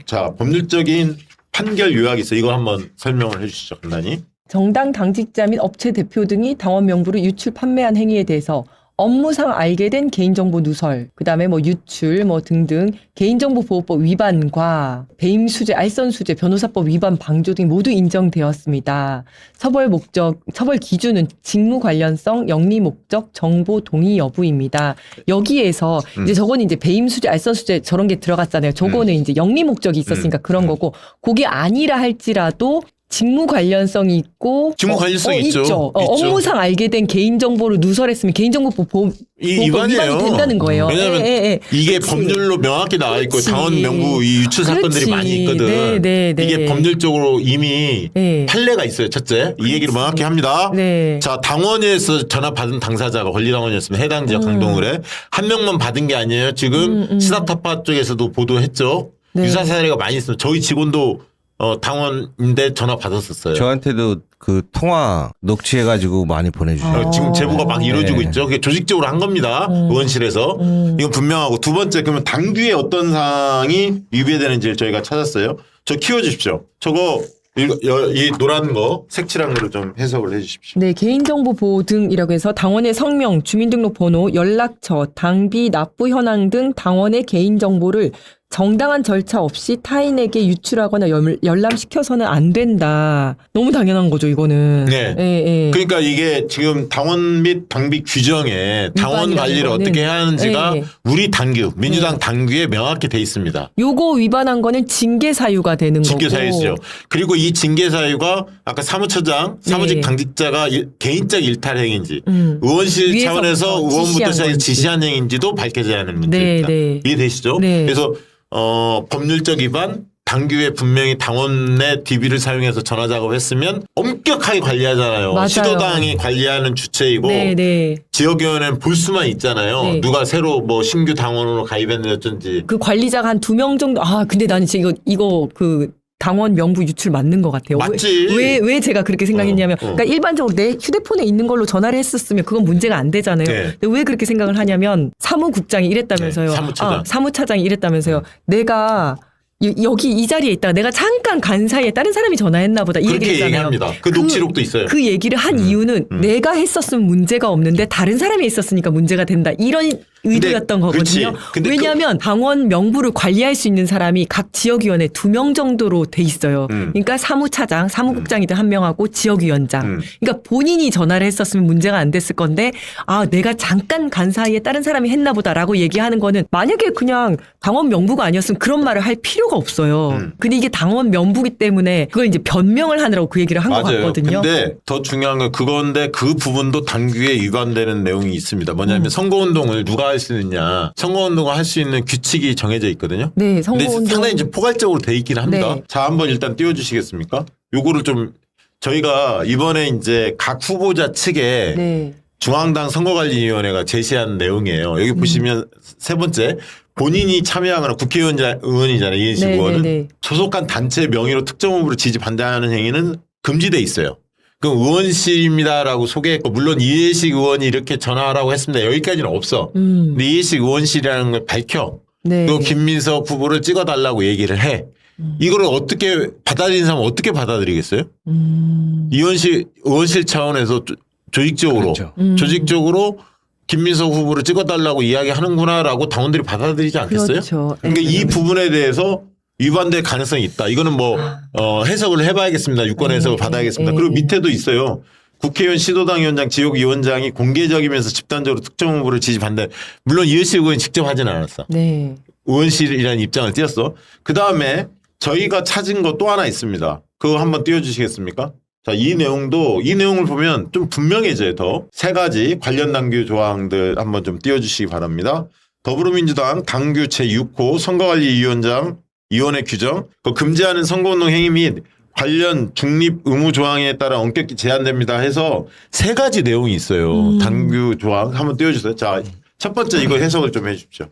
자, 법률적인 판결 요약이 있어. 이거 한번 설명을 해주시죠. 간단히. 정당 당직자 및 업체 대표 등이 당원 명부를 유출 판매한 행위에 대해서 업무상 알게 된 개인정보 누설, 그다음에 뭐 유출 뭐 등등 개인정보보호법 위반과 배임 수재, 알선 수재, 변호사법 위반 방조 등이 모두 인정되었습니다. 처벌 목적, 처벌 기준은 직무 관련성, 영리 목적, 정보 동의 여부입니다. 여기에서 이제 저거는 이제 배임 수재, 알선 수재 저런 게 들어갔잖아요. 저거는 이제 영리 목적이 있었으니까 그런 거고, 그게 아니라 할지라도 직무 관련성이 있고 직무 관련성이 있죠. 업무상 알게 된 개인정보를 누설했으면 개인정보법 위반이 된다는 거예요. 왜냐하면 이게 그치. 법률로 명확히 나와 있고 그치. 당원 명부 이 유출 사건들이 많이 있거든. 이게 법률적으로 이미 판례가 있어요. 첫째. 이 얘기를 명확히 합니다. 자, 당원에서 전화 받은 당사자가 권리당원이었으면 해당 지역 강동을에 한 명만 받은 게 아니에요. 지금 시사타파 쪽에서도 보도했죠. 유사 사례가 많이 있어요. 저희 직원도 당원인데 전화 받았었어요. 저한테도 그 통화 녹취해가지고 많이 보내주셔요. 지금 제보가 막 이루어지고 네. 있죠. 그게 조직적으로 한 겁니다. 의원실에서. 이건 분명하고 두 번째 그러면 당규에 어떤 사항이 위배되는지를 저희가 찾았어요. 저 키워주십시오. 저거 이 노란 거 색칠한 거를 좀 해석을 해주십시오. 네, 개인정보 보호 등이라고 해서 당원의 성명, 주민등록번호, 연락처, 당비, 납부 현황 등 당원의 개인정보를 정당한 절차 없이 타인에게 유출하거나 열람시켜서는 안 된다. 너무 당연한 거죠, 이거는. 네. 예, 예. 그러니까 이게 지금 당원 및 당비 규정에 당원 위반이라는 관리를 거는, 어떻게 해야 하는지가 예. 우리 당규, 민주당 당규에 명확히 돼 있습니다. 요거 위반한 거는 징계 사유가 되는 징계 거고. 사유죠. 그리고 이 징계 사유가 아까 사무처장, 사무직 네. 당직자가 개인적 일탈 행위인지 의원실 위에서부터 차원에서 의원부터 지시한 시작해서 건지. 지시한 행위인지도 밝혀져야 하는 네, 문제입니다. 네. 이해되시죠? 네. 그래서 법률적 위반, 당규에 분명히 당원의 DB를 사용해서 전화 작업했으면 엄격하게 관리하잖아요. 맞아요. 시도당이 관리하는 주체이고 네, 네. 지역위원회는 볼 수만 있잖아요. 네. 누가 새로 뭐 신규 당원으로 가입했는지 어쩐지. 그 관리자가 한 2명 정도. 아, 근데 나는 진짜 이거 그 당원 명부 유출 맞는 것 같아요. 맞지. 왜 제가 그렇게 생각했냐면, 그러니까 일반적으로 내 휴대폰에 있는 걸로 전화를 했었으면 그건 문제가 안 되잖아요. 네. 근데 왜 그렇게 생각을 하냐면 사무국장이 이랬다면서요. 네, 사무차장. 사무차장이 이랬다면서요. 내가 여기 이 자리에 있다가 내가 잠깐 간 사이에 다른 사람이 전화했나 보다. 이 그렇게 얘기를 했잖아요. 얘기합니다. 그 녹취록도 있어요. 그 얘기를 한 이유는 내가 했었으면 문제가 없는데 다른 사람이 있었으니까 문제가 된다. 이런 의도였던 그렇지. 거거든요. 근데 왜냐하면 당원 명부를 관리할 수 있는 사람이 각 지역위원회 2명 정도로 돼 있어요. 그러니까 사무차장, 사무국장이든 한 명하고 지역위원장. 그러니까 본인이 전화를 했었으면 문제가 안 됐을 건데 내가 잠깐 간 사이에 다른 사람이 했나 보다라고 얘기하는 거는 만약에 그냥 당원 명부가 아니었으면 그런 말을 할 필요가 없어요. 근데 이게 당원 명부기 때문에 그걸 이제 변명을 하느라고 그 얘기를 한 것 맞아요. 같거든요. 근데 더 중요한 건 그건데 그 부분도 당규에 위반되는 내용이 있습니다. 뭐냐면 선거운동을 누가 할 수 있느냐. 선거운동을 할 수 있는 규칙이 정해져 있거든요. 네, 근데 선거운동. 상당히 이제 포괄적으로 돼 있긴 합니다. 네. 자, 한번 일단 띄워주시겠습니까? 요거를 좀 저희가 이번에 이제 각 후보자 측에 네. 중앙당 선거관리위원회가 제시한 내용이에요. 여기 보시면 세 번째. 본인이 참여하거나 의원이잖아요. 이인식 네, 의원은 네, 네. 소속한 단체 명의로 특정 후보를 지지 반대하는 행위는 금지돼 있어요. 그럼 의원실입니다라고 소개했고 물론 이해식 의원이 이렇게 전화하라고 했습니다. 여기까지는 없어. 근데 이해식 의원실이라는 걸 밝혀. 네. 그리고 김민석 후보를 찍어달라고 얘기를 해. 이거를 어떻게 받아들이는 사람은 어떻게 받아들이겠어요? 의원실 차원에서 조직적으로 그렇죠. 조직적으로 김민석 후보를 찍어달라고 이야기하는구나라고 당원들이 받아들이지 않겠어요? 그렇죠. 그러니까 네. 이 부분에 대해서 위반될 가능성이 있다. 이거는 뭐 해석을 해봐야겠습니다. 유권 해석을 받아야겠습니다. 그리고 밑에도 있어요. 국회의원, 시도당 위원장, 지역위원장이 공개적이면서 집단적으로 특정 후보를 지지 반대. 물론 이해식 의원이 직접 하진 않았어. 네. 의원실이라는 입장을 띄었어. 그 다음에 저희가 찾은 거 또 하나 있습니다. 그거 한번 띄워주시겠습니까? 자, 이 내용을 보면 좀 분명해져요, 더. 세 가지 관련 당규 조항들 한번 좀 띄워주시기 바랍니다. 더불어민주당 당규 제6호 선거관리위원장 위원회 규정, 그 금지하는 선거운동 행위 및 관련 중립 의무 조항에 따라 엄격히 제한됩니다 해서 세 가지 내용이 있어요. 당규 조항 한번 띄워주세요. 자, 첫 번째 이거 해석을 좀 해주십시오.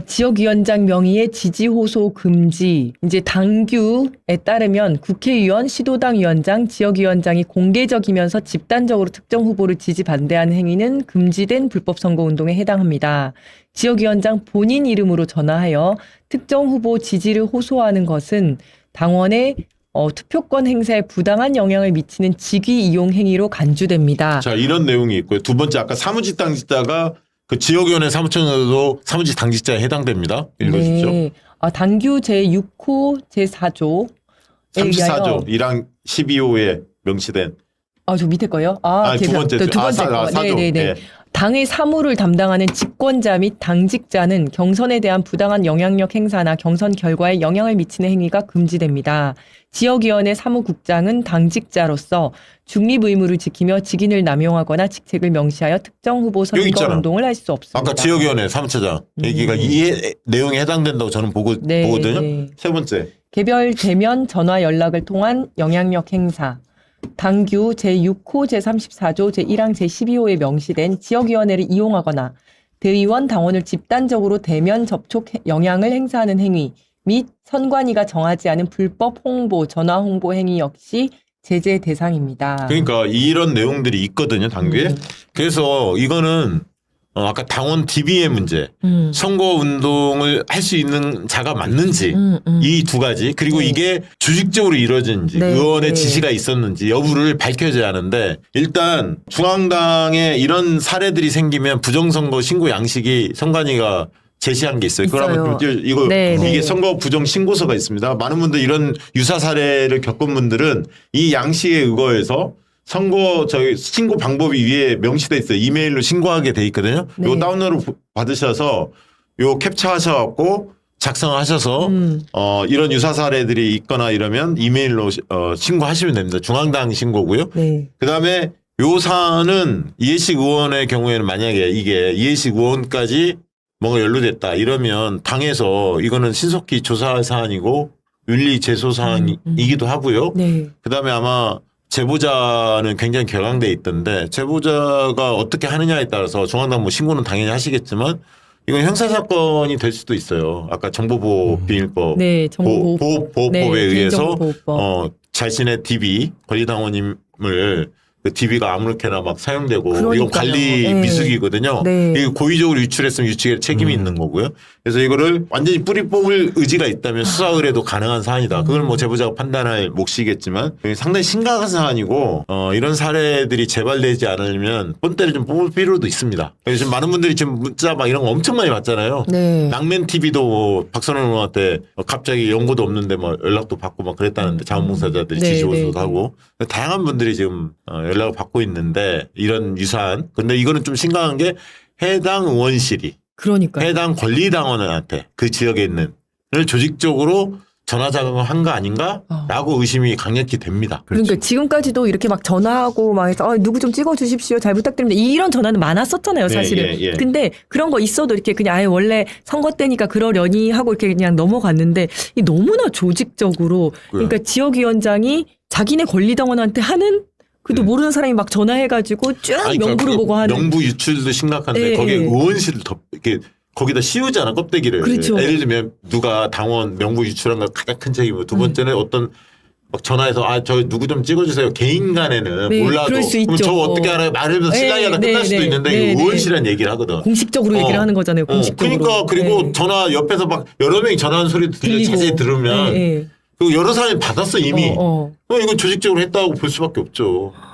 지역위원장 명의의 지지 호소 금지. 이제 당규에 따르면 국회의원, 시도당 위원장, 지역위원장이 공개적이면서 집단적으로 특정 후보를 지지 반대하는 행위는 금지된 불법 선거운동에 해당합니다. 지역위원장 본인 이름으로 전화하여 특정 후보 지지를 호소하는 것은 당원의 투표권 행사에 부당한 영향을 미치는 직위 이용 행위로 간주됩니다. 자, 이런 내용이 있고요. 두 번째 아까 사무직 당직자가 그 지역위원회 사무처장도 사무직 당직자에 해당됩니다. 읽어주십시오. 네. 당규 제6호 제4조 34조 1항 12호에 명시된. 저 밑에 거요? 두 번째. 두 번째 거. 사조. 네네네. 네. 당의 사무를 담당하는 직권자 및 당직자는 경선에 대한 부당한 영향력 행사나 경선 결과에 영향을 미치는 행위가 금지됩니다. 지역위원회 사무국장은 당직자로서 중립 의무를 지키며 직인을 남용하거나 직책을 명시하여 특정 후보 여기 있잖아. 선거 운동을 할 수 없습니다. 아까 지역위원회 사무처장 얘기가 이 내용에 해당된다고 저는 보거든요. 네. 세 번째. 개별 대면 전화 연락을 통한 영향력 행사. 당규 제6호 제34조 제1항 제12호에 명시된 지역위원회를 이용하거나 대의원 당원을 집단적으로 대면 접촉 영향을 행사하는 행위. 및 선관위가 정하지 않은 불법 홍보, 전화 홍보 행위 역시 제재 대상입니다. 그러니까 이런 내용들이 있거든요, 당규에. 그래서 이거는 아까 당원 DB의 문제, 선거 운동을 할 수 있는 자가 맞는지 이 두 가지, 그리고 네. 이게 조직적으로 이루어졌는지 네, 의원의 네. 지시가 있었는지 여부를 밝혀져야 하는데, 일단 중앙당에 이런 사례들이 생기면 부정선거 신고 양식이 선관위가 제시한 게 있어요. 그걸 있어요. 한번 이거 네, 이게 네. 선거 부정 신고서가 있습니다. 많은 분들 이런 유사 사례를 겪은 분들은 이 양식에 의거해서 선거 저희 신고 방법이 위에 명시돼 있어요. 이메일로 신고하게 돼 있거든요. 네. 요거 다운로드 받으셔서 요 캡처하셔갖고 작성하셔서 이런 유사 사례들이 있거나 이러면 이메일로 신고하시면 됩니다. 중앙당 신고고요. 네. 그다음에 요 사안은 이해식 의원의 경우에는 만약에 이게 이해식 의원까지 뭔가 연루됐다 이러면 당에서 이거는 신속히 조사할 사안이고 윤리 제소 사안이기도 하고요. 네. 그다음에 아마 제보자는 굉장히 격앙돼 있던데, 제보자가 어떻게 하느냐에 따라서 중앙당 뭐 신고는 당연히 하시겠지만 이건 형사 사건이 될 수도 있어요. 아까 정보보호 비밀법 네, 보호법에 네, 의해서 개인정보보호법. 자신의 DB 권리당원임을 그 DB가 아무렇게나 막 사용되고 이건 그러니까요. 관리 네. 미숙이거든요. 네. 이거 고의적으로 유출했으면 유출에 책임이 있는 거고요. 그래서 이거를 완전히 뿌리 뽑을 의지가 있다면 수사 의뢰도 가능한 사안이다. 그걸 뭐 제보자가 판단할 몫이겠지만 상당히 심각한 사안이고 이런 사례들이 재발되지 않으면 본때를 좀 뽑을 필요도 있습니다. 그래서 지금 많은 분들이 지금 문자 막 이런 거 엄청 많이 받잖아요. 네. 낭맨 TV도 뭐 박선원 의원한테 갑자기 연고도 없는데 뭐 연락도 받고 막 그랬다는데 자원봉사자들이 네, 지시호소도 네, 하고 다양한 분들이 지금 연락을 받고 있는데 이런 유사한, 근데 이거는 좀 심각한 게 해당 의원실이 그러니까요. 해당 권리당원한테 그 지역에 있는 을 조직적으로 전화자금을 한 거 아닌가라고 의심이 강력히 됩니다. 그러니까 지금까지도 이렇게 막 전화하고 막 해서 누구 좀 찍어주십시오. 잘 부탁드립니다. 이런 전화는 많았었잖아요, 사실은. 예, 예. 근데 그런 거 있어도 이렇게 그냥 아예 원래 선거 때니까 그러려니 하고 이렇게 그냥 넘어갔는데 이 너무나 조직적으로 그러니까 지역위원장이 자기네 권리당원한테 하는 그도 모르는 사람이 막 전화해가지고 쭉 아니, 명부를 그러니까 보고 하는. 명부 유출도 심각한데 예, 거기에 예. 의원실을 이렇게 거기다 씌우잖아, 껍데기를. 그렇죠. 예를 들면 누가 당원 명부 유출한 거 가장 큰 책임이고, 두 번째는 어떤 막 전화해서 저 누구 좀 찍어주세요. 개인 간에는 네, 몰라도 그럴 수 그럼 있죠. 저 어떻게 알아요? 말하면서 네, 실랑이하다 네, 끝날 수도 네, 있는데 네, 이거 네. 의원실이라는 얘기를 하거든. 공식적으로 얘기를 하는 거잖아요. 공식적으로. 그러니까 그리고 네. 전화 옆에서 막 여러 명이 전화하는 소리도 들리고. 자세히 들으면 네, 네. 그 여러 사람이 받았어 이미. 어. 이거 조직적으로 했다고 볼 수밖에 없죠.